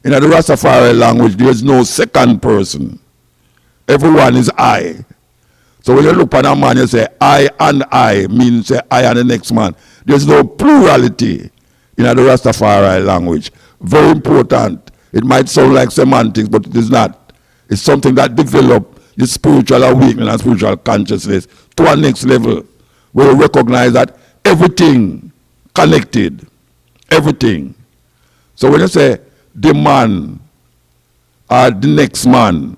In the Rastafari language, there is no second person. Everyone is I. So when you look at a man, you say I and I, means say I and the next man. There's no plurality in the Rastafari language. Very important. It might sound like semantics, but it is not. It's something that develops your spiritual awakening and spiritual consciousness to a next level, where you recognize that everything connected. Everything. So when you say the man or the next man,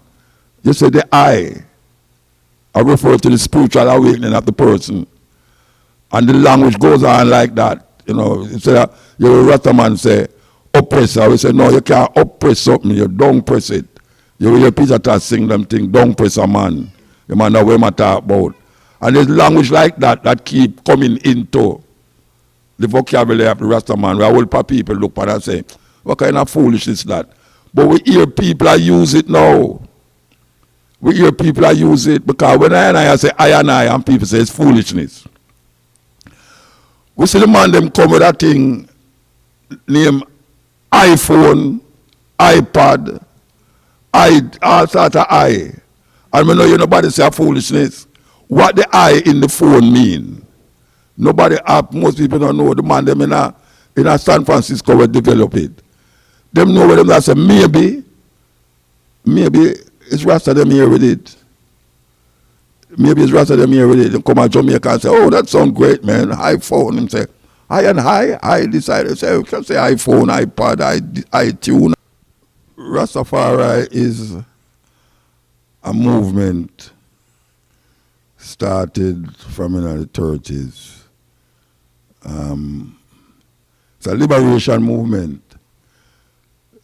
you say the I refer to the spiritual awakening of the person. And the language goes on like that. You know, instead of you're a Rasta man say, oppressor. We say, no, you can't oppress something, you don't press it. You hear Peter Tosh sing them things, don't press a man. You might know what I'm talking about. And there's language like that that keep coming into the vocabulary of the Rasta man, where all people look at and say, what kind of foolishness is that? But we hear people use it now. We hear people use it because when I say I and people say it's foolishness. We see the man them come with that thing named iPhone, iPad, all sort of I. And we know you nobody say foolishness. What the I in the phone mean? Nobody, most people don't know. The man them in a San Francisco will develop it. Them know what them say, maybe it's Rasta them here with it. Maybe it's Rasta them here with it. They come to Jamaica and say, oh, that sounds great, man. iPhone. And say, I decided, say, can say iPhone, iPad, iTunes. Rastafari is a movement started from the 30s. It's a liberation movement.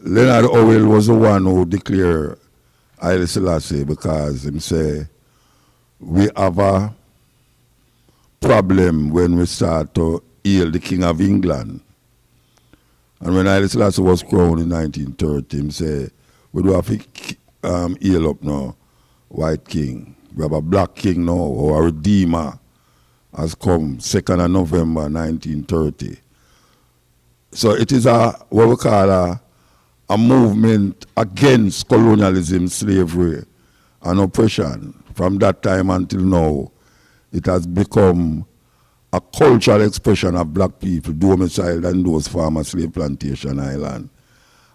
Leonard Howell was the one who declared Haile Selassie because he say we have a problem when we start to hail the King of England. And when Haile Selassie was crowned in 1930, he say we do have to hail up now white king. We have a black king now, or a redeemer has come 2nd of November 1930. So it is what we call a movement against colonialism, slavery, and oppression. From that time until now, it has become a cultural expression of black people domiciled in those former slave plantation islands.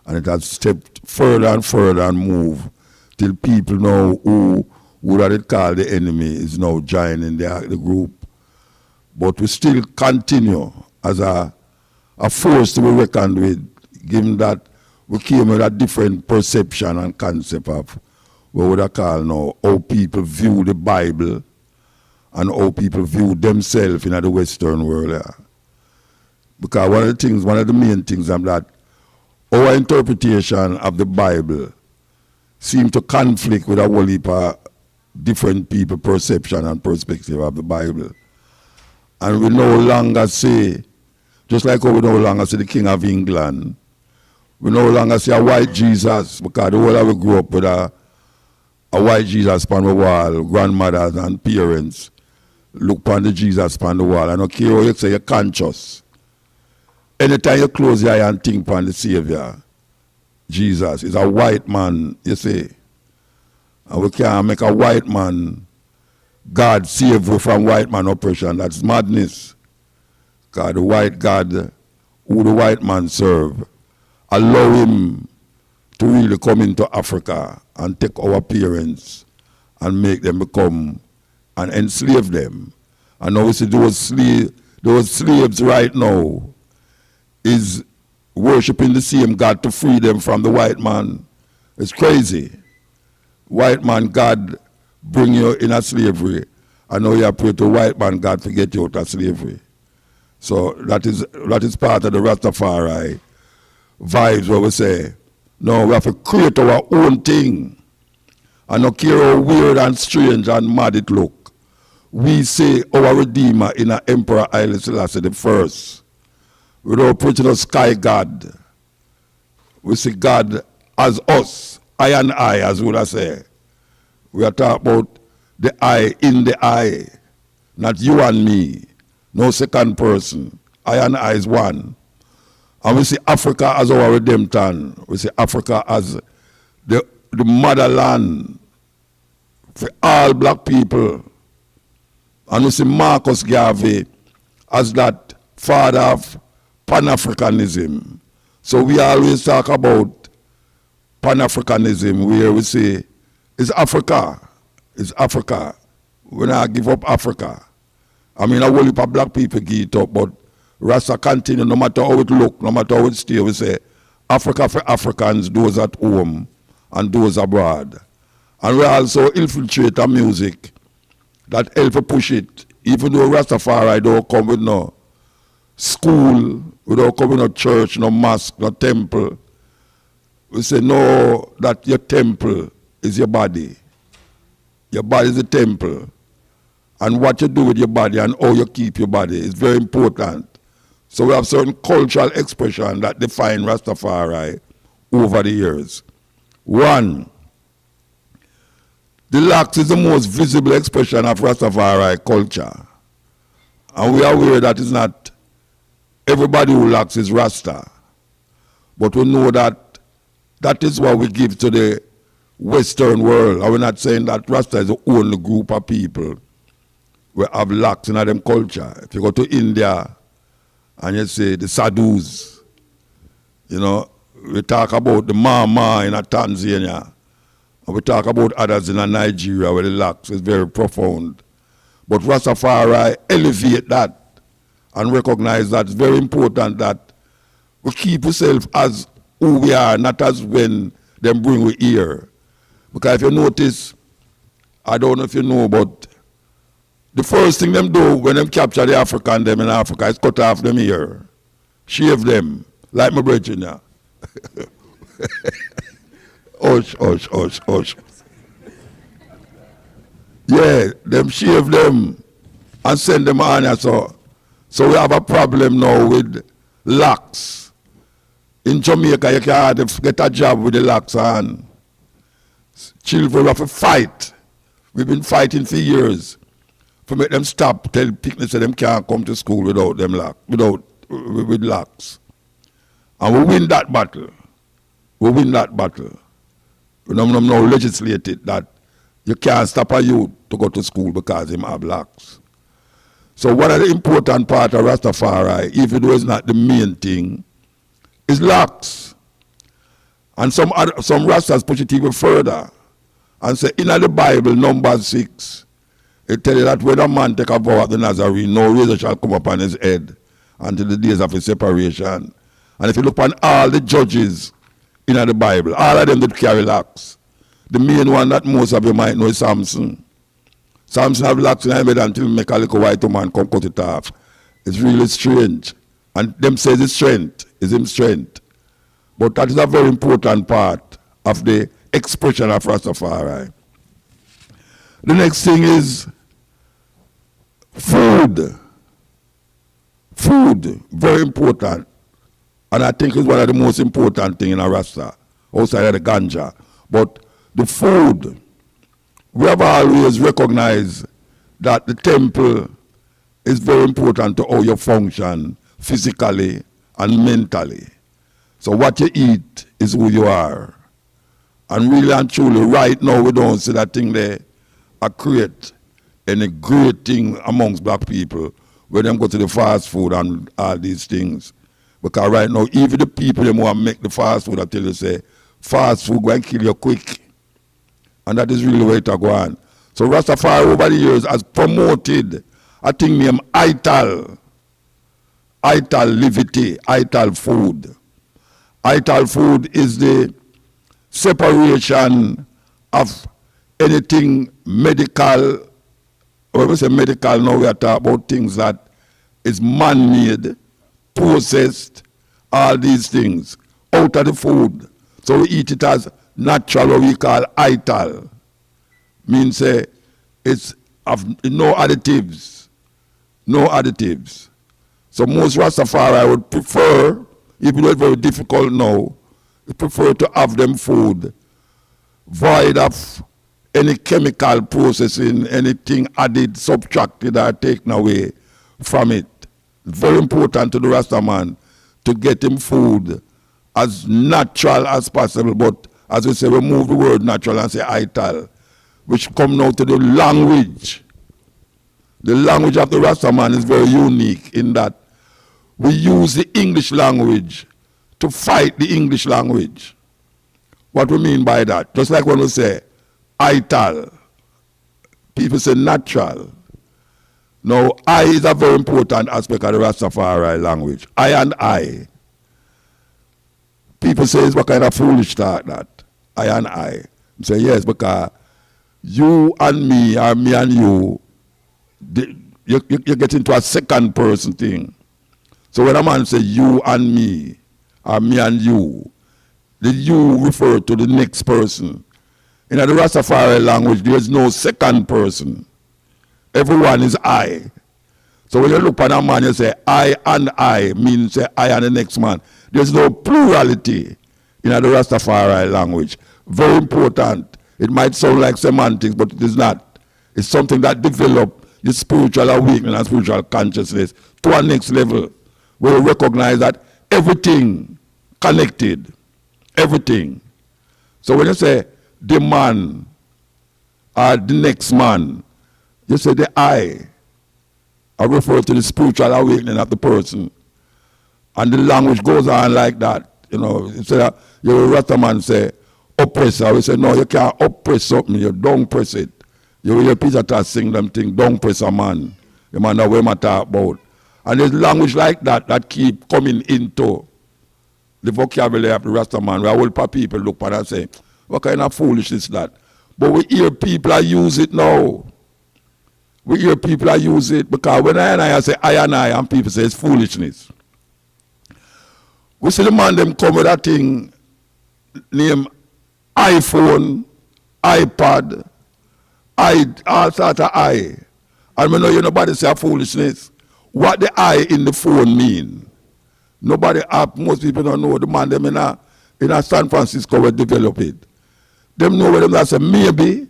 And it has stepped further and further and moved till people now who would have called the enemy is now joining the group. But we still continue as a force to be reckoned with, given that we came with a different perception and concept of what would I call now how people view the Bible and how people view themselves in the Western world. Yeah. Because one of the main things is that our interpretation of the Bible seems to conflict with a whole heap of different people perception and perspective of the Bible. And we no longer say, just like how we no longer say the King of England, we no longer say a white Jesus, because the whole of we grew up with a white Jesus upon the wall, grandmothers and parents look upon the Jesus upon the wall. I don't care how you say you're conscious. Anytime you close your eye and think upon the Savior, Jesus is a white man, you see. And we can't make a white man, God save you from white man oppression. That's madness. God, the white God, who the white man serve, allow him to really come into Africa and take our parents and make them become and enslave them. And now we see those slaves right now is worshiping the same God to free them from the white man. It's crazy. White man God bring you in a slavery, and now you pray to white man God to get you out of slavery. So that is part of the Rastafari vibes where we say, no, we have to create our own thing. And not care how weird and strange and mad it look. We say our Redeemer in an Emperor Haile Selassie the first. We don't preach the sky God. We see God as us, I and I, as would I say. We are talking about the I in the I, not you and me. No second person. I and I is one. And we see Africa as our redemption. We see Africa as the motherland for all black people. And we see Marcus Garvey as that father of Pan-Africanism. So we always talk about Pan-Africanism, where we say, it's Africa. It's Africa. We not give up Africa. I mean, a whole heap of black people give it up, but Rasta continue, no matter how it look, no matter how it stay, we say, Africa for Africans, those at home and those abroad. And we also infiltrate our music that help to push it. Even though Rastafari don't come with no school, we don't come with no church, no mosque, no temple. We say, no, that your temple is your body. Your body is the temple. And what you do with your body and how you keep your body is very important. So we have certain cultural expression that define Rastafari over the years. One, the lax is the most visible expression of Rastafari culture. And we are aware that it's not everybody who lax is Rasta. But we know that that is what we give to the Western world. And we're not saying that Rasta is the only group of people we have lax in them culture. If you go to India and you say the Sadhus, you know, we talk about the Mama in Tanzania, and we talk about others in Nigeria where the lax is very profound. But Rastafari elevate that and recognize that it's very important that we keep ourselves as who we are, not as when them bring we here. Because if you notice, I don't know if you know, but the first thing them do when them capture the African them in Africa is cut off them ear, shave them, like my brethren now. Hush, hush, hush, hush. Yeah, them shave them and send them on here. So we have a problem now with locks. In Jamaica, you can't get a job with the locks on. Children have to fight. We've been fighting for years to make them stop, tell picnics that them can't come to school without them with locks. And we win that battle. We win that battle. We now legislate it that you can't stop a youth to go to school because him have locks. So one of the important part of Rastafari, even though it's not the main thing, is locks. And some Rastas push it even further and say, in the Bible, number 6, it tells you that when a man take a vow at the Nazarene, no razor shall come upon his head until the days of his separation. And if you look on all the judges in the Bible, all of them that carry locks. The main one that most of you might know is Samson. Samson have locks in his head until make a little white man come cut it off. It's really strange. And them says it's strength, is him strength. But that is a very important part of the expression of Rastafari. The next thing is food. Food, very important. And I think it's one of the most important things in a Rasta, outside of the ganja. But the food, we have always recognized that the temple is very important to how you function physically and mentally. So what you eat is who you are. And really and truly, right now, we don't see that thing there create any great thing amongst black people when them go to the fast food and all these things. Because right now, even the people them want to make the fast food, I tell you, say, fast food go and kill you quick. And that is really where it go on. So Rastafari over the years has promoted a thing named Ital Livity, Ital food. Ital food is the separation of anything medical. When we say medical now, we are talking about things that is man-made, processed, all these things, out of the food. So we eat it as natural, what we call ital. Means it's of no additives. No additives. So most Rastafari would prefer, even though it's very difficult now, they prefer to have them food void of any chemical processing, anything added, subtracted or taken away from it. It's very important to the Rasta man to get him food as natural as possible, but as we say, we move the word natural and say ital, which come now to the language. The language of the Rastaman is very unique in that we use the English language to fight the English language. What we mean by that? Just like when we say ital, people say natural. Now, I is a very important aspect of the Rastafari language. I and I. People say, what kind of foolish talk that? I and I. I say, yes, because you and me, or me and you, you get into a second person thing. So when a man say you and me, or me and you, the you refer to the next person. In the Rastafari language, there is no second person. Everyone is I. So when you look at a man, you say I and I, means say I and the next man. There's no plurality in the Rastafari language. Very important. It might sound like semantics, but it is not. It's something that develops your spiritual awakening and spiritual consciousness to a next level, where you recognize that everything connected. Everything. So when you say the man or the next man, you say the I refer to the spiritual awakening of the person. And the language goes on like that. You know, you say, you're a Rastaman say, oppressor. We say, no, you can't oppress something, you don't press it. You hear Peter Tosh sing them things, don't press a man. The man that we might talk about. And there's language like that that keep coming into the vocabulary of the Rastaman, where all people look at and say, what kind of foolishness is that? But we hear people use it now. We hear people use it because when I say I and people say it's foolishness. We see the man them come with that thing named iPhone, iPad, all sort of I. And we know you nobody say foolishness. What the I in the phone mean? Nobody, most people don't know. The man them in a San Francisco will develop it. Them know what them that say maybe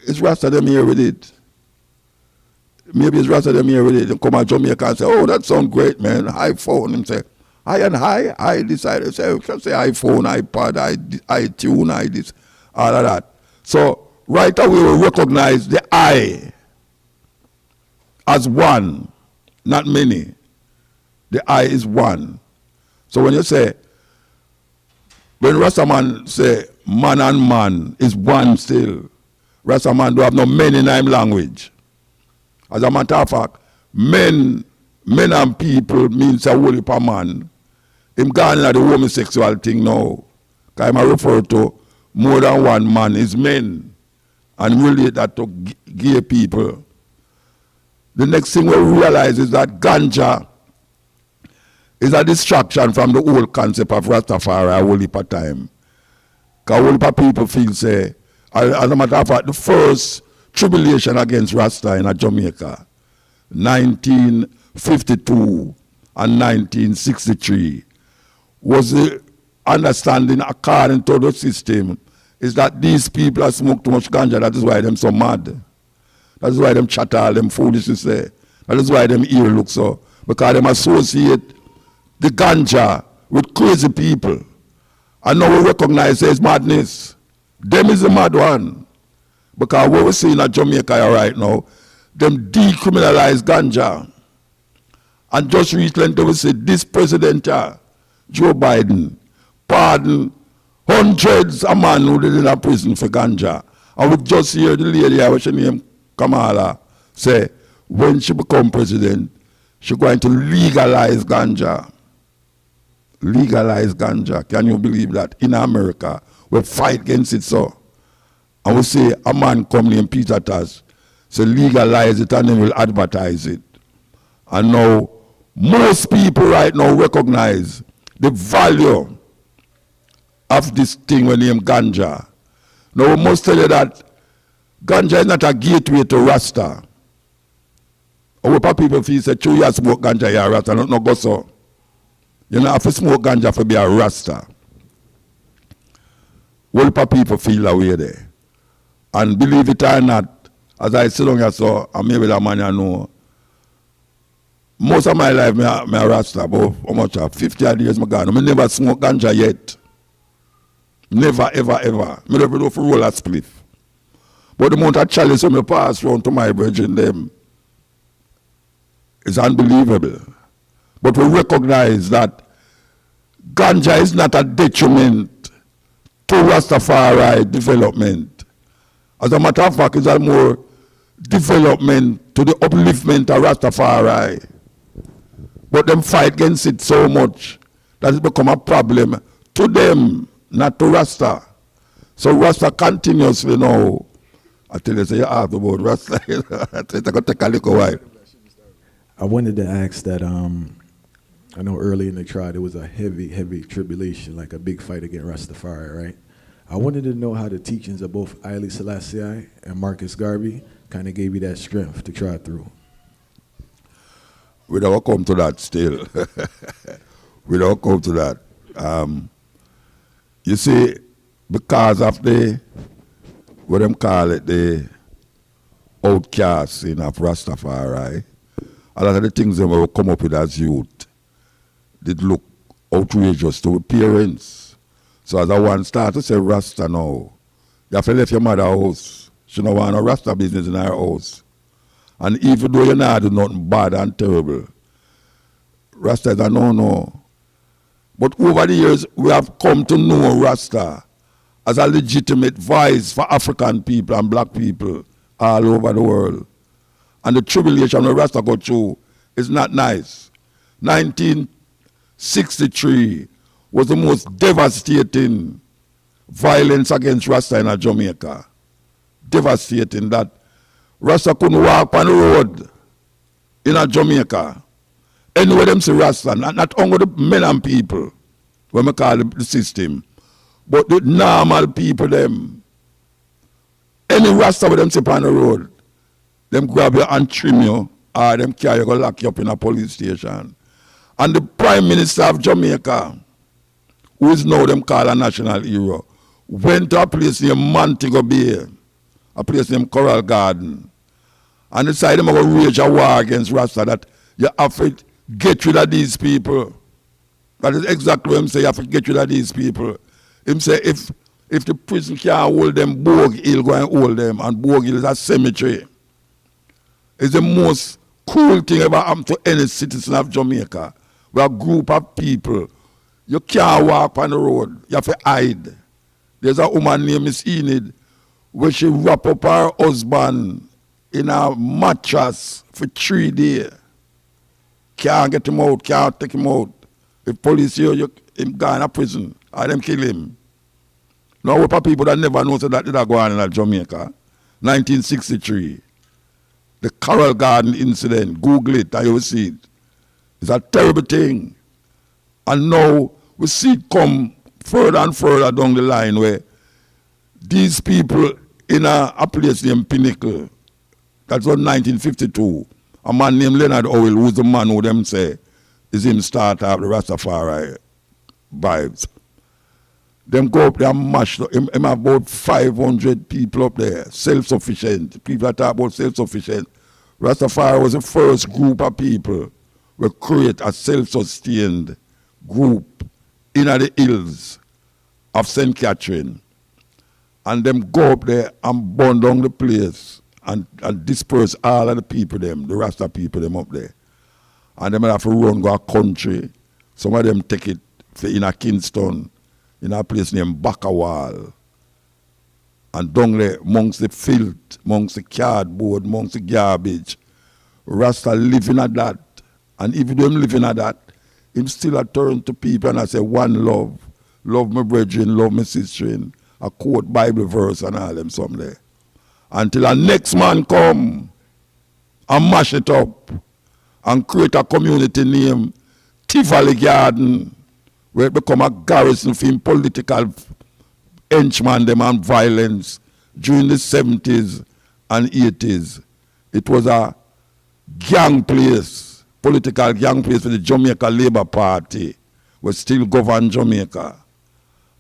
it's Rasta them here with it. Maybe it's Rasta them here with it. They come to Jamaica and say, oh, that sounds great, man. iPhone. Them say, I decided to say, iPhone, iPad, iTunes, I this, all of that. So right away we recognize the I as one, not many. The I is one. So when you say, when Rastaman say man and man is one still, Rastaman don't have no men in him language. As a matter of fact, men and people means a whole heap of man. Him gone into the homosexual thing now. Because I refer to more than one man is men. And relate that to gay people. The next thing we realize is that ganja is a distraction from the whole concept of Rastafari a whole heap of time. Because a whole heap of people feel say, as a matter of fact, the first tribulation against Rasta in Jamaica, 1952 and 1963, was the understanding according to the system is that these people have smoked too much ganja, that is why them so mad. That is why them chatter all them foolishness say. That is why them ear look so. Because them associate the ganja with crazy people. And now we recognize there's madness. Them is the mad one. Because what we're seeing at Jamaica right now, them decriminalize ganja. And just recently we say this president, Joe Biden, pardon hundreds of men who did in a prison for ganja. And we just hear the lady, what's her name, Kamala, say when she become president, she's going to legalize ganja. Legalize ganja. Can you believe that? In America, we fight against it so. And we say a man come named Peter Tosh, say legalize it and then we'll advertise it. And now most people right now recognize the value of this thing we name ganja. Now we must tell you that ganja is not a gateway to Rasta. Our people feel say, "True, you smoke ganja, you're a Rasta." No go so. You know, if you smoke ganja for be a Rasta. All people feel that way there. And believe it or not, as I sit down here, so, and maybe that man you know, most of my life, me a Rasta, about how much? 50 odd years, I gone. I never smoke ganja yet. Never, ever, ever. I never do for roll a spliff. But the amount of chalice when I pass around to my brethren, them, is unbelievable. But we recognize that ganja is not a detriment to Rastafari development. As a matter of fact, it's a more development to the upliftment of Rastafari. But them fight against it so much that it become a problem to them, not to Rasta. So Rasta continuously now, I tell you, say you ask about Rasta, it's going to take a little while. I wanted to ask that, I know early in the trial there was a heavy tribulation, like a big fight against Rastafari, right? I wanted to know how the teachings of both Haile Selassie and Marcus Garvey kind of gave you that strength to try through. We don't come to that still. We don't come to that. You see, because of the, what them call it, the outcasting of Rastafari, a lot of the things that we come up with as youth did look outrageous to parents. So as I want start to say Rasta now, you have to leave your mother house. She don't want a Rasta business in her house. And even though you're not doing nothing bad and terrible, Rasta is a no-no. But over the years, we have come to know Rasta as a legitimate voice for African people and black people all over the world. And the tribulation that Rasta go through is not nice. 1963 was the most devastating violence against Rasta in Jamaica. Devastating that Rasta couldn't walk on the road in Jamaica. Anywhere them see Rasta, not only the men and people, when we call the system, but the normal people them. Any Rasta with them sit on the road, them grab you and trim you, or them carry you go lock you up in a police station. And the Prime Minister of Jamaica, who is now them called a national hero, went to a place named Montego Bay, a place named Coral Garden, and decided them to wage a war against Rasta, that you have to get rid of these people. That is exactly what him say, you have to get rid of these people. Him say if the prison can't hold them, Bogue Hill go and hold them, and Bogue Hill is a cemetery. It's the most cool thing ever happened to any citizen of Jamaica. We're a group of people. You can't walk on the road. You have to hide. There's a woman named Miss Enid where she wrap up her husband in a mattress for 3 days. Can't get him out, can't take him out. If police here, him gone to prison, or them kill him. Now, what people that never know so that did go on in Jamaica. 1963. The Coral Garden incident, Google it and you will see it. It's a terrible thing. And now we see it come further and further down the line where these people in a place named Pinnacle, that's on 1952, a man named Leonard Howell, who's the man who them say is him start up the Rastafari vibes. Them go up there and mash him about 500 people up there, self-sufficient. People that talk about self-sufficient. Rastafari was the first group of people who create a self-sustained group in the hills of St. Catherine. And them go up there and burn down the place and disperse all of the people them, the Rasta people them up there. And them have to run go a country. Some of them take it in a Kingston, in a place named Bakawal. And down there, amongst the filth, amongst the cardboard, amongst the garbage, Rasta living at that. And if them living at that, him still a turn to people and I say, one love. Love my brethren, love my sister. I quote Bible verse and all them some there. Until a next man come and mash it up and create a community named Tivoli Garden, where it become a garrison for him political henchmen them and violence during the 70s and 80s. It was a gang place, political gang place for the Jamaica Labour Party, was still govern Jamaica.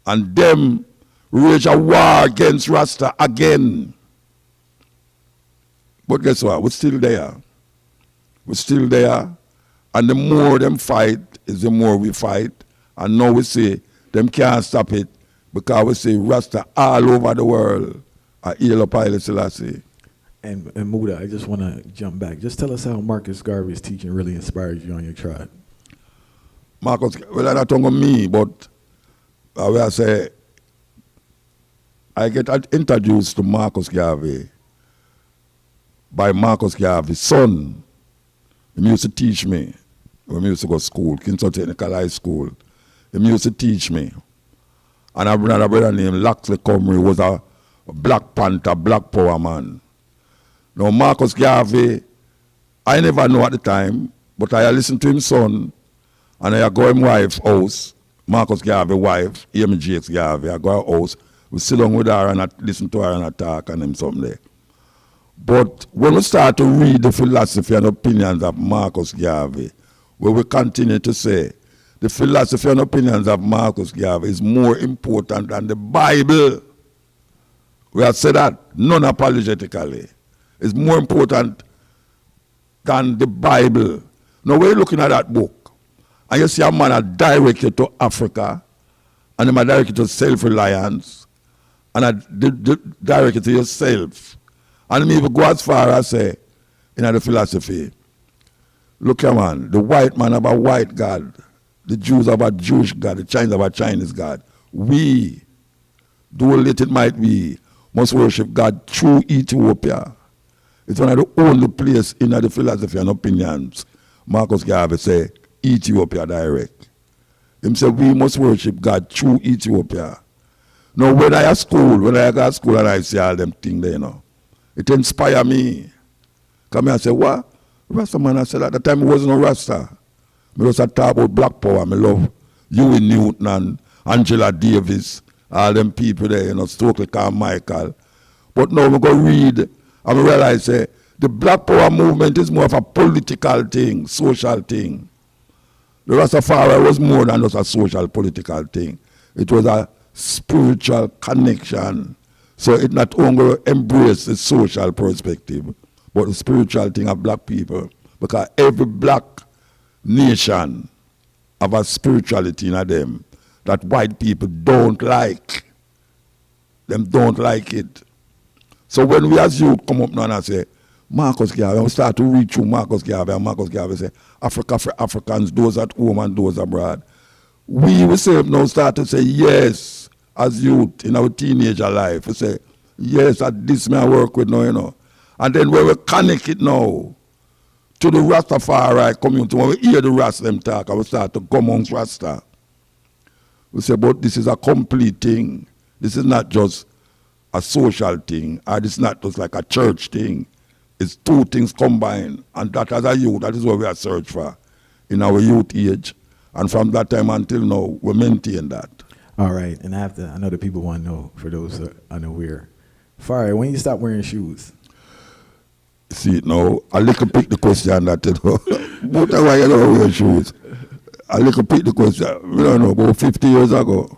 And them wage a war against Rasta again. But guess what? We're still there. We're still there. And the more them fight is the more we fight. And now we say them can't stop it because we say Rasta all over the world are hail up Haile Selassie. And Muta, I just want to jump back. Just tell us how Marcus Garvey's teaching really inspired you on your tribe. Marcus, well, I don't know me, but I will say I get introduced to Marcus Garvey by Marcus Garvey's son. He used to teach me when we used to go to school, Kingston Technical High School. He used to teach me. And I had a brother named Laxley Comrie, was a Black Panther, Black Power man. Now Marcus Garvey, I never know at the time, but I listened to his son, and I go to his wife's house, Marcus Garvey's wife, Amy Jakes Garvey. I go to her house, we sit down with her and I listen to her and I talk and him something there. But when we start to read the philosophy and opinions of Marcus Garvey, where we continue to say the philosophy and opinions of Marcus Garvey is more important than the Bible. We have said that non-apologetically. It's more important than the Bible. Now we're looking at that book, and you see a man that direct you to Africa, and a man direct you to self-reliance, and a direct you to yourself. And me even go as far as say, in the philosophy, look here man, the white man have a white God, the Jews have a Jewish God, the Chinese have a Chinese God. We, though late it might be, must worship God through Ethiopia. It's one of the only place in the philosophy and opinions. Marcus Garvey say, Ethiopia direct. Him say, we must worship God through Ethiopia. Now, when I go to school and I see all them things there, you know, it inspire me. Come here and say, what? Rasta man, I said at the time it wasn't no Rasta. I just talk about Black Power. I love Huey Newton and Angela Davis, all them people there, you know, Stokely Carmichael. But now we go read and I realize the Black Power movement is more of a political thing, social thing. The Rastafari was more than just a social, political thing. It was a spiritual connection. So it not only embrace the social perspective, but the spiritual thing of black people. Because every black nation have a spirituality in them that white people don't like. Them don't like it. So when we as youth come up now and I say, Marcus Garvey, we start to read through Marcus Garvey, and Marcus Garvey say, Africa for Africans, those at home and those abroad. We ourselves now start to say, yes, as youth in our teenager life. We say, yes, at this may I work with now, you know. And then when we connect it now to the Rastafari community, when we hear the Rasta them talk, and we start to go amongst Rasta, we say, but this is a complete thing. This is not just a social thing, or it's not just like a church thing. It's two things combined, and that as a youth, that is what we are searching for in our youth age. And from that time until now, we maintain that. All right, and I know that people want to know, for those that are unaware, Fari, when you stop wearing shoes? See, now, I little pick the question that, you know, but why you don't wear shoes? I little pick the question, we don't know, about 50 years ago.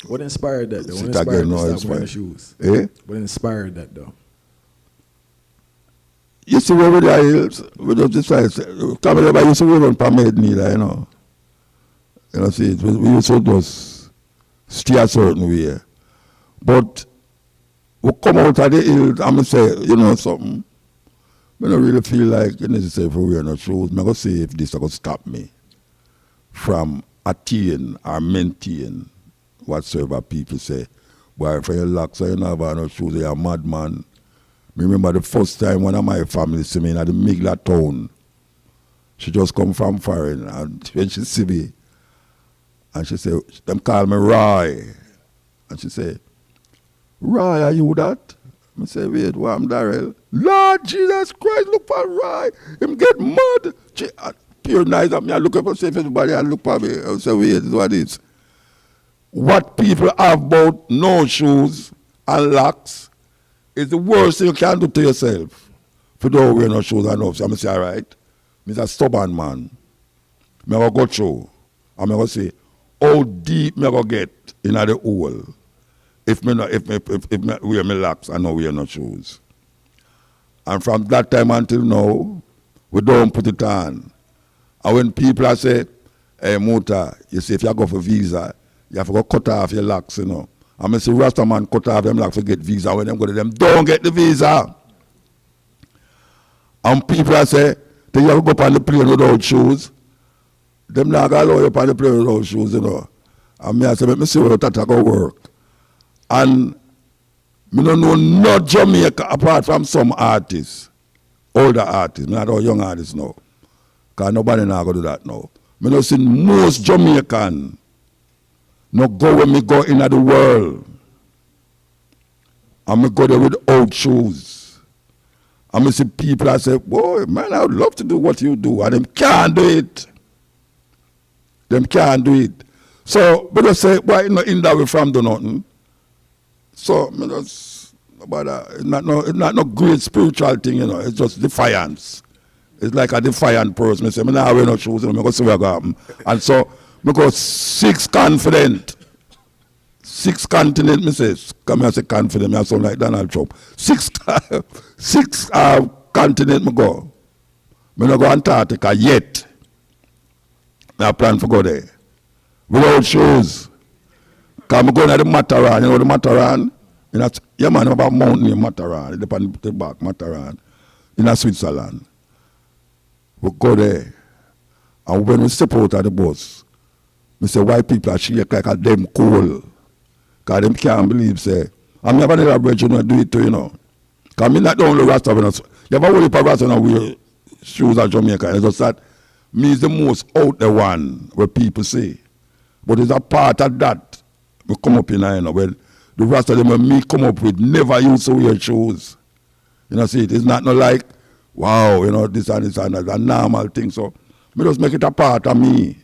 What inspired that, though? What inspired you to stop wearing shoes? Eh? What inspired that, though? You see where the hills, we just decide, come here, but you see we don't permit neither, you know. You know, see, we used to just stay a certain way. But we come out of the hills and we say, you know something, I don't really feel like it's necessary for wearing no shoes. I'm going to see if this is going to stop me from attain or maintain whatsoever people say. Boy, if you lax or you don't have no shoes, you're a madman. I remember the first time one of my family see me in the middle of town. She just come from foreign, and when she see me, and she say, them call me Roy. And she say, Roy, are you that? I say, wait, well, I'm Darrell. Lord Jesus Christ, look for Roy. Him get mad. She pure nice at me. I look up and say, everybody, and look for me. I say, wait, this is what it is. What people have about no shoes and locks is the worst thing you can do to yourself. If you don't wear no shoes and enough, so I'm say, all right, I'm a stubborn man. I'm going to go through. I'm going to say, how deep I'm going to get in the hole if I wear my locks and not wear no shoes. And from that time until now, we don't put it on. And when people are say, hey, muta, you see, if you go for visa, you have to go cut off your locks, you know. And I see Rasta man cut off them locks to get visa. When them go to them, don't get the visa. And people are say, then you have to go up on the plane without shoes. Them not going to allow you up on the plane without shoes, you know. And me I say, let me see how that go work. And me don't know no Jamaica apart from some artists, older artists, not all young artists now. Because nobody now go do that now. Me don't see most Jamaican no go when me go in the world. And me go there without shoes. And me see people that say, boy, man, I would love to do what you do. And them can't do it. Them can't do it. So, but they say, why not in that way from do nothing? So, me just, but it's not no great spiritual thing, you know. It's just defiance. It's like a defiant person. I say, I don't wear no shoes, and I go see what happen. And so, I go 6 confident. 6 continent, I say, come here, I say confident, I sound like Donald Trump. 6 continent, I go. I don't go Antarctica yet. I plan to go there. Without shoes. Because I'm going to the Mataran, you know the Mataran? Yeah, man, about mountain in Mataran, the back, Mataran, in Switzerland. We go there. And when we step out of the bus, we say, white people are shake like a damn cool. Because them can't believe, say, I'm never never bridge, you know, do it too, you know. Because I'm not the only Rasta. You ever worry about Rasta and wear shoes at Jamaica? It's just that me is the most out the one where people say. But it's a part of that we come up in, you know, when the Rasta them when me come up with never used to wear shoes. You know, see, it's not no like, wow, you know, this and that, a normal thing. So, me just make it a part of me.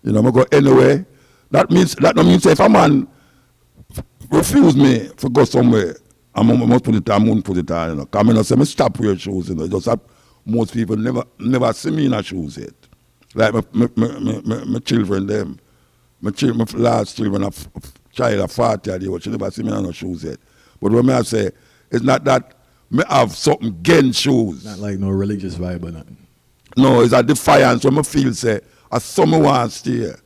You know, I go anyway. That don't mean say if a man refuse me to go somewhere, I must put it on, I won't put it on, you know. Because I not say, I stop wearing shoes, you know. Just that most people never see me in a shoes yet. Like my children, them. My last children, a child of 40 years old, she never see me in no shoes yet. But when I say, it's not that me have something against shoes. Not like no religious vibe or nothing. No, it's a defiance when I feel, say, as someone wants to stay.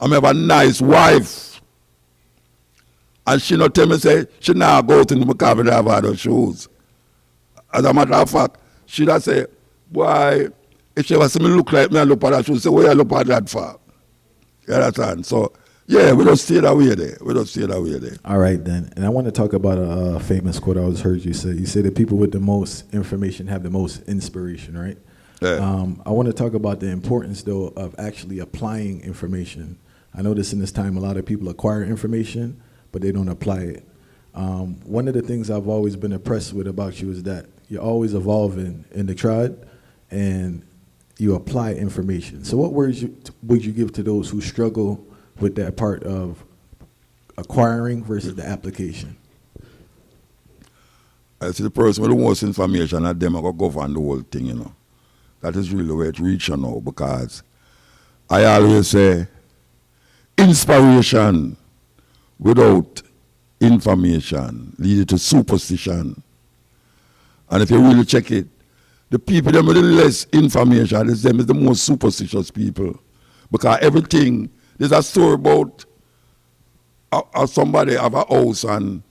I have a nice wife. And she not tell me, say, she now go to the cabin and have her shoes. As a matter of fact, she just say, boy, if she ever see me look like me and look at her shoes, say, where you look at that for? You understand? So, yeah, we don't stay that way there. We don't stay that way there. All right, then. And I want to talk about a famous quote I heard you say. You say the people with the most information have the most inspiration, right? Yeah. I want to talk about the importance, though, of actually applying information. I notice in this time a lot of people acquire information, but they don't apply it. One of the things I've always been impressed with about you is that you're always evolving in the tribe, and you apply information. So what words would you give to those who struggle with that part of acquiring versus the application? I see the person with the most information and them are going to govern the whole thing, you know. That is really where it reaches now, because I always say inspiration without information leads to superstition. And if you really check it, the people that with the less information is them is the most superstitious people. Because everything, there's a story about somebody have a house and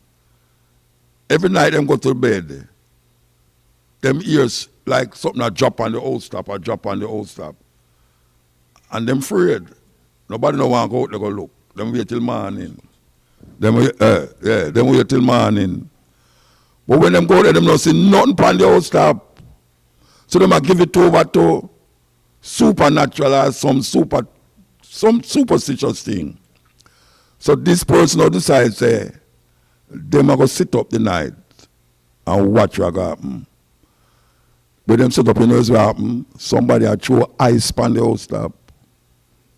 every night them go to bed, them ears like something a drop on the house top or drop on the house top. And them afraid. Nobody no want to go out, they go look. Them wait till morning. Them wait till morning. But when them go there, them don't see nothing on the house top. So they might give it over to supernatural or some superstitious thing. So this person will decide, say, they might go sit up the night and watch what happen. When them sit up, you know what happen? Somebody will throw ice on the house top.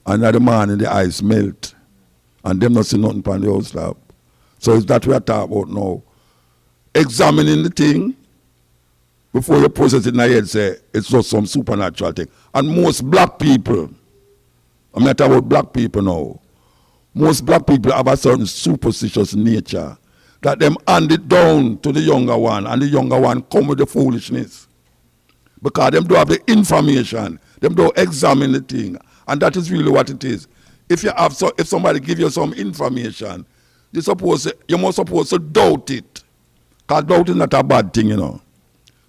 And at the morning, the ice melt. And them not see nothing on the house top. So it's that we are talking about now. Examining the thing, before you process it in your head, say, it's just some supernatural thing. And most black people, I'm not talking about black people now, most black people have a certain superstitious nature that them hand it down to the younger one, and the younger one come with the foolishness. Because them don't have the information. Them don't examine the thing. And that is really what it is. If somebody give you some information, you're more supposed to doubt it. Because doubt is not a bad thing, you know.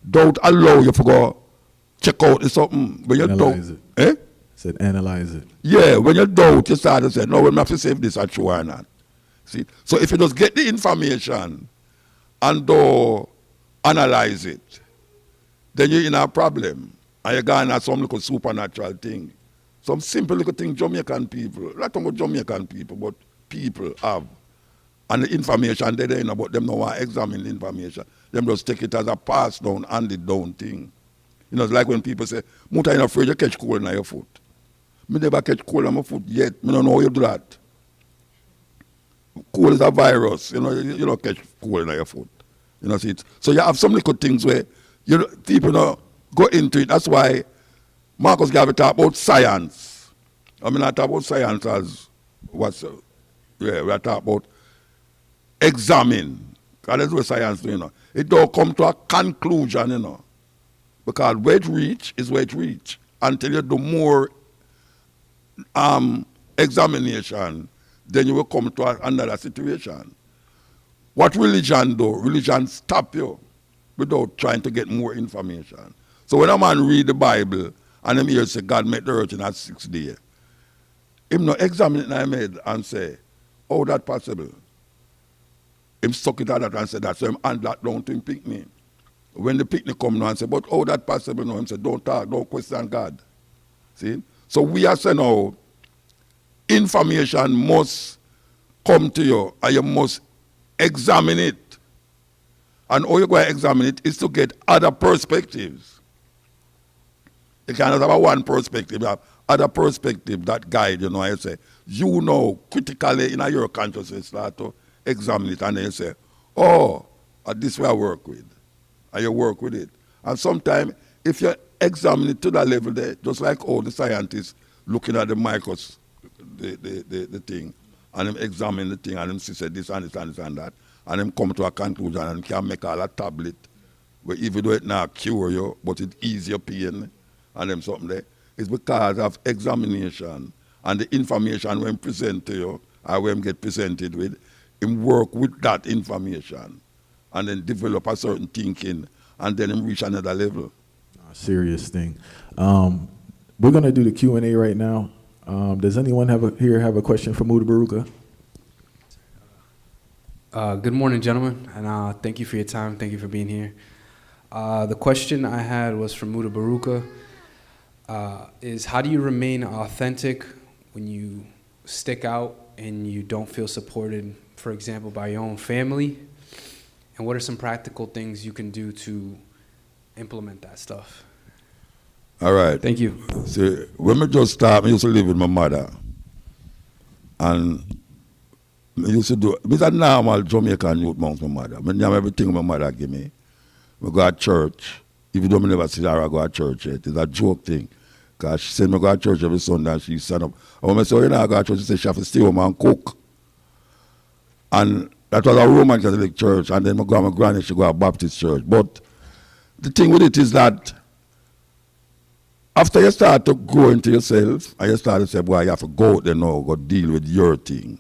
Doubt allow you to go check out something. When you analyze doubt, it. Said analyze it. Yeah, when you doubt, you start to say, no, we have to say if this is true or not. See? So if you just get the information and analyze it, then you're in a problem. And you're going at some little supernatural thing. Some simple little thing Jamaican people, not only Jamaican people, but people have. And the information they know, but them don't want to examine the information. Them just take it as a pass down, handed down thing. You know, it's like when people say, Muta, you're not afraid you catch cold in your foot. Me never catch cold on my foot yet. Me don't know how you do that. Cold is a virus. You know, you don't catch cold in your foot. You know, see it. So you have some little things where people don't go into it. That's why Marcus Garvey talk about science. I mean, I talk about science as we are talking about examine. Because that's what science do, you know. It don't come to a conclusion, you know. Because where it reach is where it reach. Until you do more examination, then you will come to another situation. What religion do? Religion stop you without trying to get more information. So when a man read the Bible and him hear say God made the earth in a 6 days, him no examine it in his head and say, how that possible? Him suck it out that and say that, so him hand that down to him picnic. When the picnic come now and say, but how that possible? No, him say, don't talk, don't question God. See? So we are saying now, information must come to you and you must examine it. And all you're going to examine it is to get other perspectives. You cannot have one perspective, you have other perspective that guide, you know, I say, you know, critically in your consciousness, start to examine it and then you say, oh, this way I work with. And you work with it. And sometimes, if you examine it to that level there, just like all the scientists looking at the microscope, the thing, and them examine the thing, and them say this and this and this and that, and them come to a conclusion and can make all a tablet, where even though it not cure you, but it ease your pain, and them something there. It's because of examination and the information when present to you, or when get presented with, him work with that information, and then develop a certain thinking, and then him reach another level. Serious thing. We're gonna do the Q&A right now. Does anyone have a question for Mutabaruka? Good morning, gentlemen, and thank you for your time. Thank you for being here. The question I had was from Mutabaruka. Is how do you remain authentic when you stick out and you don't feel supported, for example, by your own family? And what are some practical things you can do to implement that stuff? All right. Thank you. See, when I just started, I used to live with my mother. And I used to do, it's a normal Jamaican youth amongst my mother. I have everything my mother give me. I go to church. Even though I never see her go to church yet. It's a joke thing. Because she said I go to church every Sunday and she stand up. And when I say, oh, you know, I go to church, she said she have to stay home and cook. And that was a Roman Catholic church. And then my granny, she go to a Baptist church. But the thing with it is that after you start to grow into yourself, and you start to say, boy, you have to go out there now, go deal with your thing.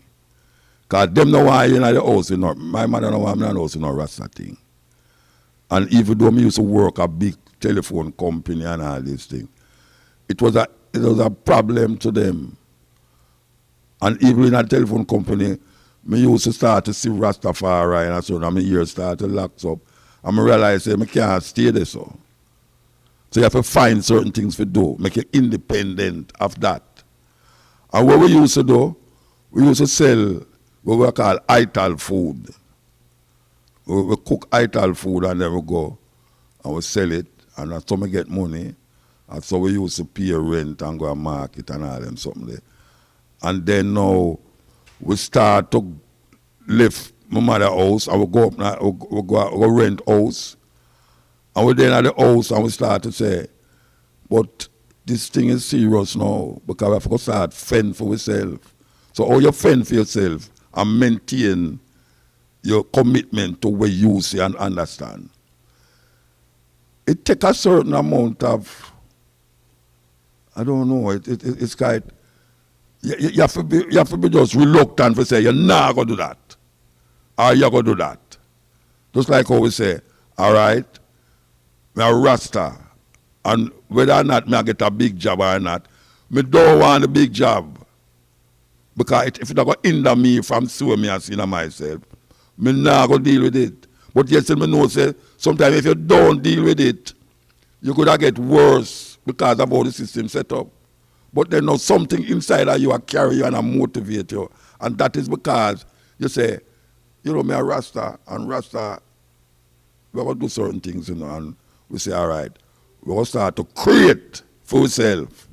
Because them know why you're in the house, you know. My mother know why I'm in the house, you know, Rasta thing. And even though I used to work a big telephone company and all these things, it was a problem to them. And even in a telephone company, I used to start to see Rastafari and so on, and my ears started to lock up. And I realized I can't stay there so. So you have to find certain things to do, make you independent of that. And what we used to do, we used to sell what we call ital food. We cook ital food and then we go and we sell it, and that's how we get money. And so we used to pay rent and go to market and all them something there. And then now we start to live my mother's house and we go up now, we go rent house. And we're then at the house and we start to say, but this thing is serious now because we have to start fend for ourselves. So how you fend for yourself and maintain your commitment to what you see and understand. it takes a certain amount of, I don't know, it's quite, you have to be just reluctant to say, you're not going to do that. Or you're going to do that. Just like how we say, all right, I'm a Rasta, and whether or not I get a big job or not, I don't want a big job. Because if it's not going to hinder me from suing me and seeing myself, I'm not going to deal with it. But yes, I know, say, sometimes if you don't deal with it, you could get worse because of how the system set up. But there's not something inside of you that carry you and motivate you. And that is because you say, you know, me a Rasta, and Rasta, we're going to do certain things, you know, and we say, all right, we're going to start to create for yourself.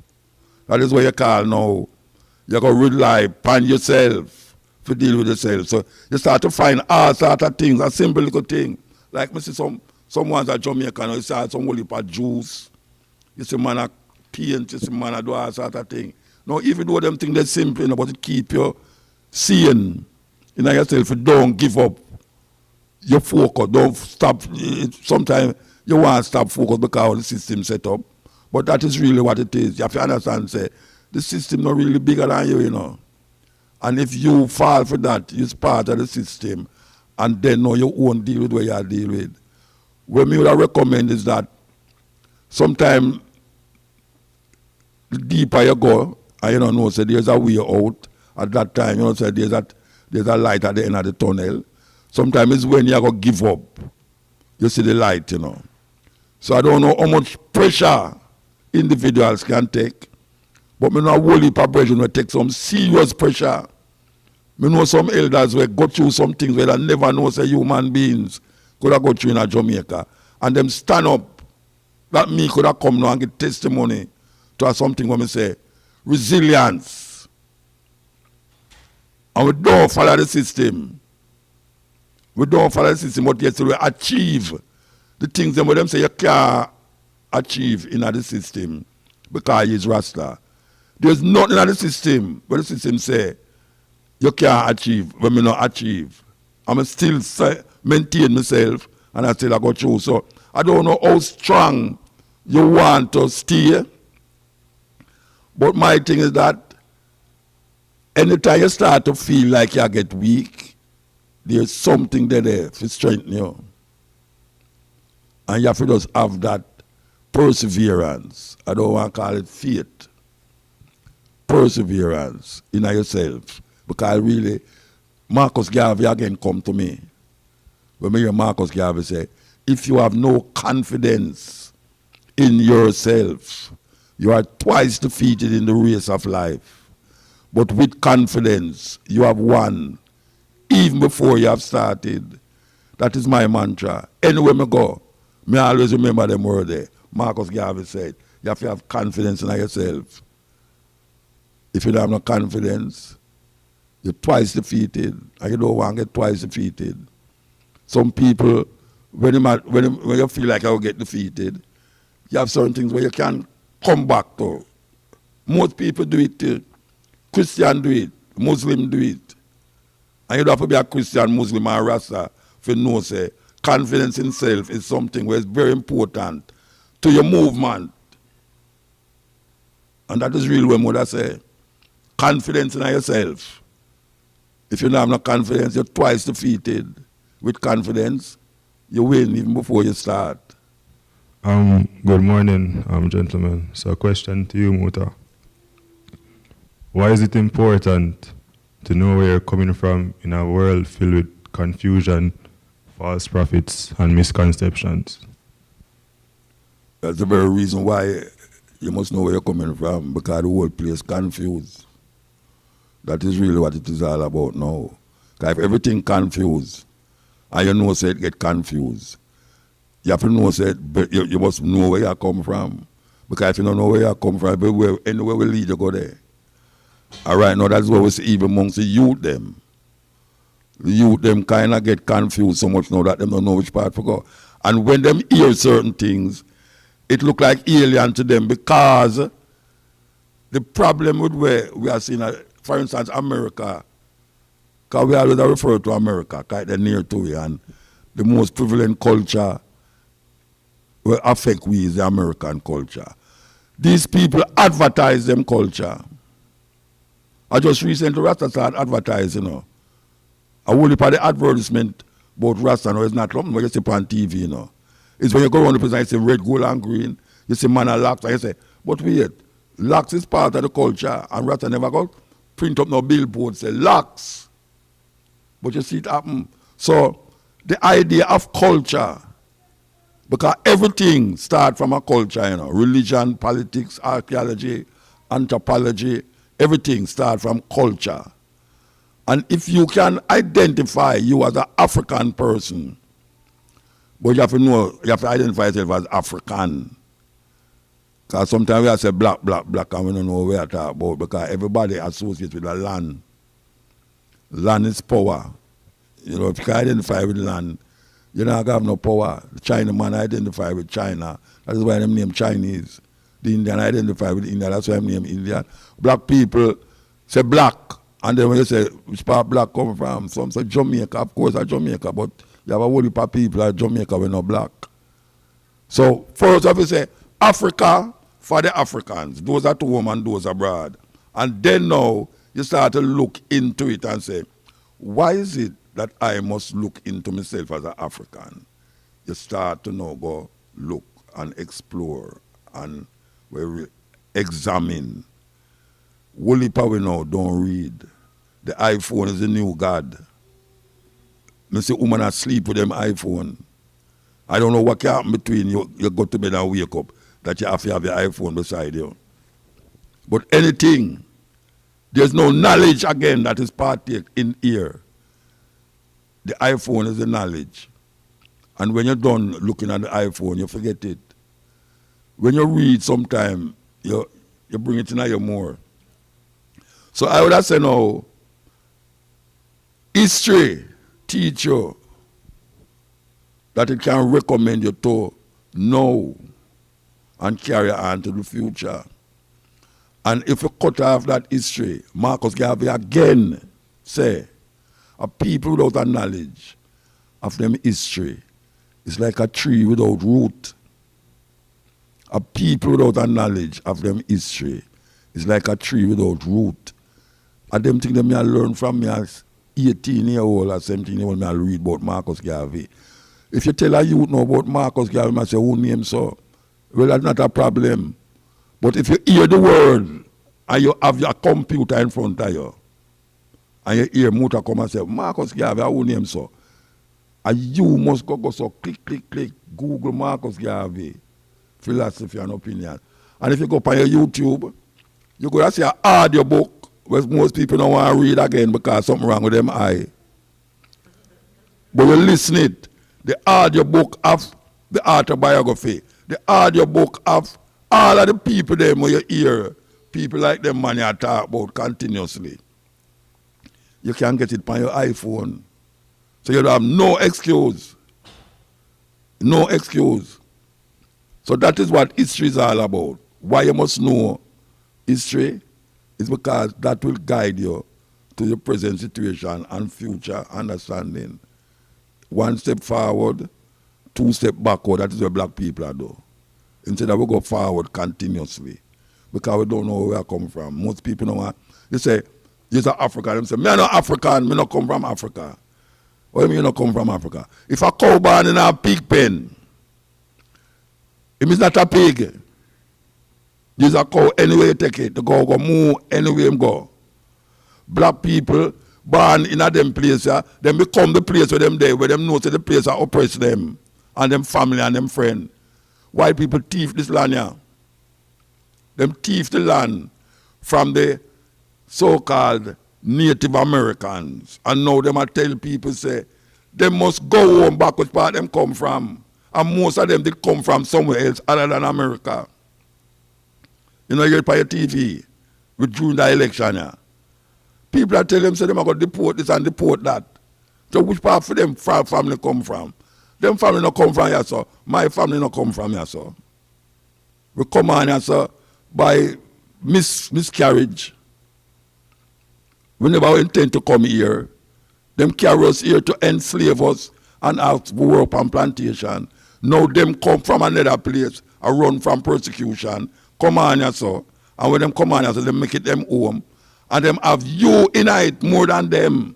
That is what you call now, you're going to rely upon yourself to deal with yourself. So you start to find all sorts of things, a simple little thing. Like, I see some ones at Jamaica, you see some whole heap of juice, you see man a paint, you see man a do all sorts of things. Now, even though them things they're simple, you know, but it keep you seeing in yourself, you don't give up your focus, don't stop. Sometimes you want to stop focus because of the system set up, but that is really what it is. You have to understand, say, the system not really bigger than you, you know. And if you fall for that, you're part of the system, and then now you won't deal with what you deal with. What me would recommend is that sometimes the deeper you go, and you don't know, say there's a way out. At that time, you know, say there's a light at the end of the tunnel. Sometimes it's when you go give up, you see the light, you know. So I don't know how much pressure individuals can take, but me know a whole heap of pressure will take some serious pressure. Me know some elders will go through some things where they never know say human beings could have go through in a Jamaica. And them stand up, that me could have come now and get testimony to something when me say, resilience. And we don't follow the system. We don't follow the system, but yes, we achieve the things that them say you can't achieve in the system because he's Rasta. There's nothing in the system where the system say you can't achieve when me not achieve. I'm still maintain myself and I still I go through. So I don't know how strong you want to stay, but my thing is that anytime you start to feel like you get weak, there's something there to strengthen you. And you have to just have that perseverance. I don't want to call it faith. Perseverance in yourself. Because really, Marcus Garvey again come to me. When I hear Marcus Garvey say, if you have no confidence in yourself, you are twice defeated in the race of life. But with confidence, you have won even before you have started. That is my mantra. Anywhere I go, I always remember them words there. Marcus Garvey said, you have to have confidence in yourself. If you don't have no confidence, you're twice defeated, and you don't want to get twice defeated. Some people, when you feel like you'll get defeated, you have certain things where you can come back to. Most people do it too. Christian do it, Muslim do it. And you don't have to be a Christian, Muslim, or Rasta for know, say, confidence in self is something where it's very important to your movement. And that is really what Mother say. Confidence in yourself. If you don't have no confidence, you're twice defeated. With confidence, you win even before you start. Good morning, gentlemen. So a question to you, Muta. Why is it important to know where you're coming from in a world filled with confusion, false prophets, and misconceptions? That's the very reason why you must know where you're coming from, because the whole place confused. That is really what it is all about now. Because if everything confused, and you know, say it get confused, you have to know, say you must know where you come from. Because if you don't know where you come from, anywhere will lead you go there. All right, now that's what we see even amongst the youth them. The youth them kind of get confused so much now that they don't know which part to go. And when them hear certain things, it look like alien to them because the problem with where we are seeing, for instance, America, because we always refer to America, because they're near to you, and the most prevalent culture will affect we is the American culture. These people advertise them culture. I just recently Rasta started advertising, you know. I will look at the advertisement about Rasta, no, it's not something what you see on TV, you know. It's when you go around the place and you see red, gold, and green, you see man and locks, and you say, but wait, locks is part of the culture, and Rasta never got print up no billboard, say locks. But you see it happen. So, the idea of culture, because everything starts from a culture, you know, religion, politics, archaeology, anthropology, everything starts from culture. And if you can identify you as an African person, but you have to know, you have to identify yourself as African. Because sometimes we have to say black, and we don't know what we are talking about, because everybody associates with the land. Land is power. You know, if you can identify with land, you're not going to have no power. The Chinaman identify with China. That is why them name Chinese. The Indian identify with India. That's why them name Indian. Black people say black. And then when you say, which part black come from? Some say Jamaica. Of course, it's Jamaica. But you have a whole heap of people at Jamaica who are not black. So, first of all, you say, Africa for the Africans. Those at home and those abroad. And then now, you start to look into it and say, why is it that I must look into myself as an African? You start to now go look and explore and examine. Whole heap we now don't read. The iPhone is the new God. I say women are asleep with them iPhone. I don't know what can happen between you go to bed and wake up that you have to have your iPhone beside you. But anything, there's no knowledge again that is partake in here. The iPhone is the knowledge. And when you're done looking at the iPhone, you forget it. When you read sometime, you bring it in your more. So I would have said now, history teach you that it can recommend you to know and carry on to the future. And if you cut off that history, Marcus Garvey again say, a people without a knowledge of them history is like a tree without root. A people without a knowledge of them history is like a tree without root. And them things that I learn from me as 18-year-old or 17-year-old, I read about Marcus Garvey. If you tell a youth know about Marcus Garvey, I say, who name so? Well, that's not a problem. But if you hear the word and you have your computer in front of you, and you hear muta come and say, Marcus Garvey, who name so? And you must go so click, Google Marcus Garvey, philosophy and opinion. And if you go up on your YouTube, you go to see an audio book, where most people don't want to read again because something wrong with them eye. But you listen it, the audio book of the autobiography, the audio book of all of the people them where you hear, people like them man you talk about continuously. You can get it on your iPhone. So you don't have no excuse. No excuse. So that is what history is all about. Why you must know history is because that will guide you to your present situation and future understanding. 1 step forward, 2 steps backward. That is what black people are doing. Instead of we go forward continuously because we don't know where we come from. Most people don't want. They say, you're an African. They say, me I'm not African, me not come from Africa. What do you mean you not come from Africa? If a cow born in a pig pen, it means not a pig. There's a cow anywhere you take it. The cow go move anywhere you go. Black people born in a them place, them become the place where them there, where them know that the place that oppress them and them family and them friend. White people thief this land here. Them thief the land from the so-called Native Americans. And now them a tell people say, they must go home back which part them come from. And most of them did come from somewhere else other than America. You know, you hear by your TV with during the election here. People are telling them, say, them are going to deport this and deport that. So which part for them family come from? Them family not come from here, sir. My family not come from here, sir. We come on here, sir, by miscarriage. We never intend to come here. Them carry us here to enslave us and have to work on plantation. Now them come from another place, a run from persecution, come on here so. And when them come on here so, they make it them home. And them have you in it more than them.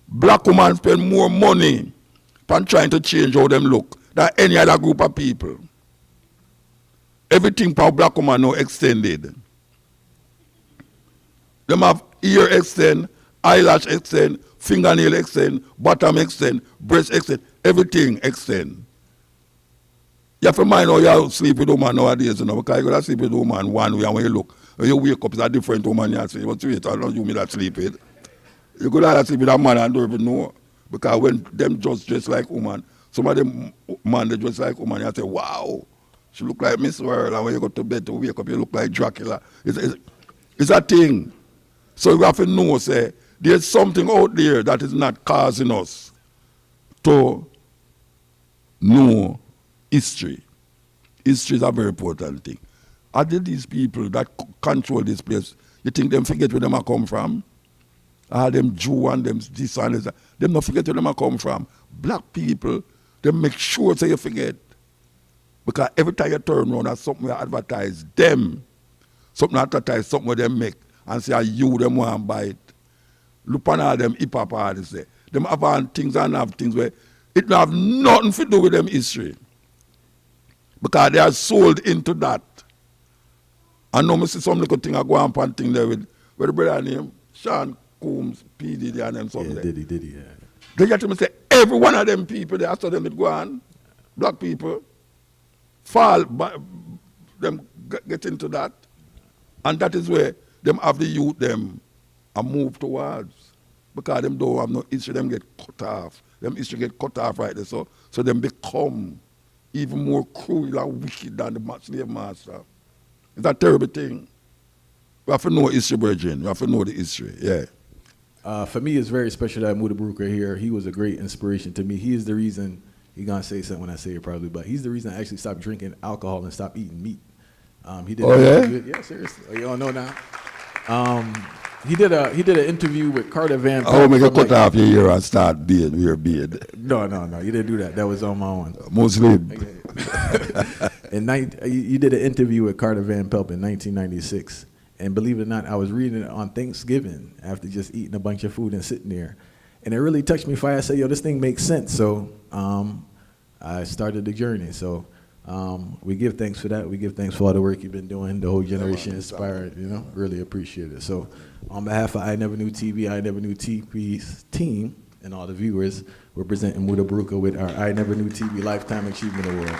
Black women spend more money on trying to change how them look than any other group of people. Everything for black woman now extended. Them have ear extend, eyelash extend, fingernail extend, bottom extend, breast extend, everything extend. You have to mind how you sleep with a woman nowadays, you know, because you're going to sleep with a woman one way, and when you wake up, it's a different woman you say, what's it? I don't know you me that sleep with. You could have sleep with a man and don't even know. Because when them just dress like woman, some of them man they dress like woman, you say, wow, she look like Miss World, and when you go to bed to wake up, you look like Dracula. It's a thing. So you have to know, say, there's something out there that is not causing us to know history. History is a very important thing. Are there these people that control this place, you think them forget where them a come from? Are them Jew and them this and this? Them not forget where them a come from. Black people, they make sure so you forget. Because every time you turn around, there's something you advertise them. Something advertise, something where they make. And say, you, them want to buy it. Look on all them hip-hop artists there. Them have things and have things where it don't have nothing to do with them history. Because they are sold into that. I know I see some little thing I go on and thing there with the brother name, Sean Combs, P. Diddy and them something. Yeah, Diddy, yeah. They get to me say, every one of them people, they ask them to go on, black people, fall, them get into that. And that is where them have the youth them and move towards. Because them don't have no history, them get cut off. Them history get cut off right there. So them become even more cruel and wicked than the slave master. It's a terrible thing. We have to know history, Virgin. We have to know the history, yeah. For me, it's very special that Mutabaruka here. He was a great inspiration to me. He is the reason, he's going to say something when I say it probably, but he's the reason I actually stopped drinking alcohol and stopped eating meat. He did good. Yeah, seriously. Oh, you don't know now? He did an interview with Carter Van Pelt. I will make a cut off your ear and start beard, your beard. No, you didn't do that. That was on my own. Muslim. You did an interview with Carter Van Pelt in 1996. And believe it or not, I was reading it on Thanksgiving after just eating a bunch of food and sitting there. And it really touched me. I said, yo, this thing makes sense. So I started the journey. So we give thanks for that. We give thanks for all the work you've been doing. The whole generation inspired, really appreciate it. So on behalf of I Never Knew TV, I Never Knew TV's team, and all the viewers, we're presenting Mutabaruka with our I Never Knew TV Lifetime Achievement Award.